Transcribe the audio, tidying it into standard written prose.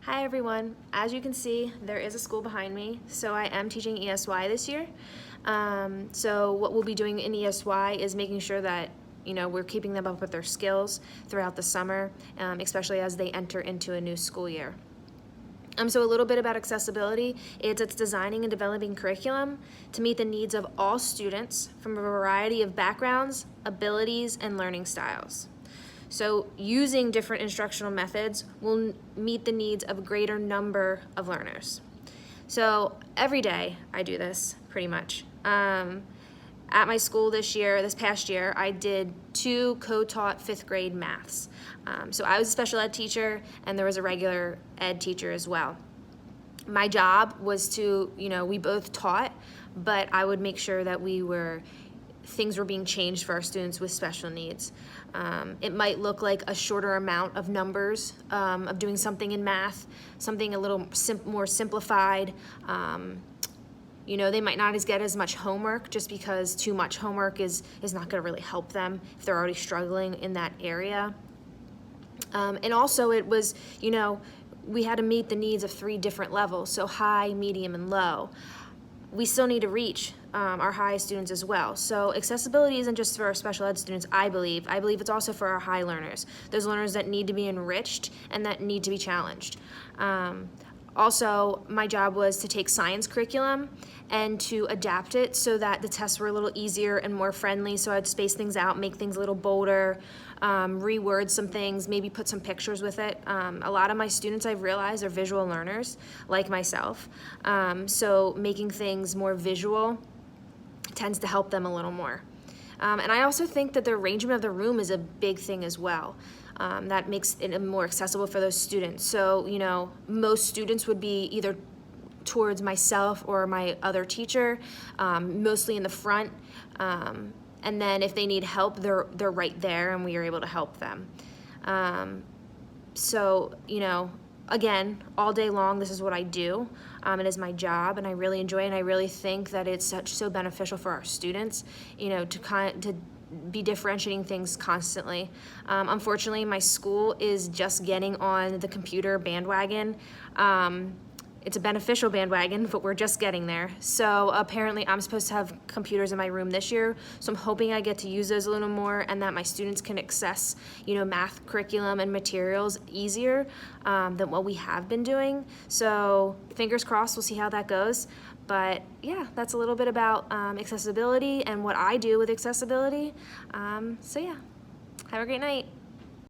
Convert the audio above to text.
Hi everyone. As you can see, there is a school behind me, so I am teaching ESY this year. So what we'll be doing in ESY is making sure that we're keeping them up with their skills throughout the summer, especially as they enter into a new school year. So a little bit about accessibility. It's designing and developing curriculum to meet the needs of all students from a variety of backgrounds, abilities, and learning styles. So using different instructional methods will meet the needs of a greater number of learners. So every day I do this pretty much. At my school this past year, I did 2 co-taught 5th grade maths. So I was a special ed teacher and there was a regular ed teacher as well. My job was to, we both taught, but I would make sure that things were being changed for our students with special needs. It might look like a shorter amount of numbers of doing something in math, something a little more simplified. They might not get as much homework just because too much homework is not going to really help them if they're already struggling in that area. And also it was, we had to meet the needs of 3 different levels, so high, medium, and low. We still need to reach our high students as well. So accessibility isn't just for our special ed students, I believe. I believe it's also for our high learners, those learners that need to be enriched and that need to be challenged. Also, my job was to take science curriculum and to adapt it so that the tests were a little easier and more friendly, so I'd space things out, make things a little bolder, reword some things, maybe put some pictures with it. A lot of my students, I've realized, are visual learners, like myself, so making things more visual tends to help them a little more. And I also think that the arrangement of the room is a big thing as well. That makes it more accessible for those students. So, most students would be either towards myself or my other teacher, mostly in the front. And then if they need help, they're right there and we are able to help them. Again, all day long, this is what I do. It is my job, and I really enjoy it, and I really think that it's so beneficial for our students, to be differentiating things constantly. Unfortunately, my school is just getting on the computer bandwagon. It's a beneficial bandwagon, but we're just getting there. So apparently I'm supposed to have computers in my room this year, so I'm hoping I get to use those a little more and that my students can access, math curriculum and materials easier than what we have been doing. So fingers crossed, we'll see how that goes. But yeah, that's a little bit about accessibility and what I do with accessibility. Have a great night.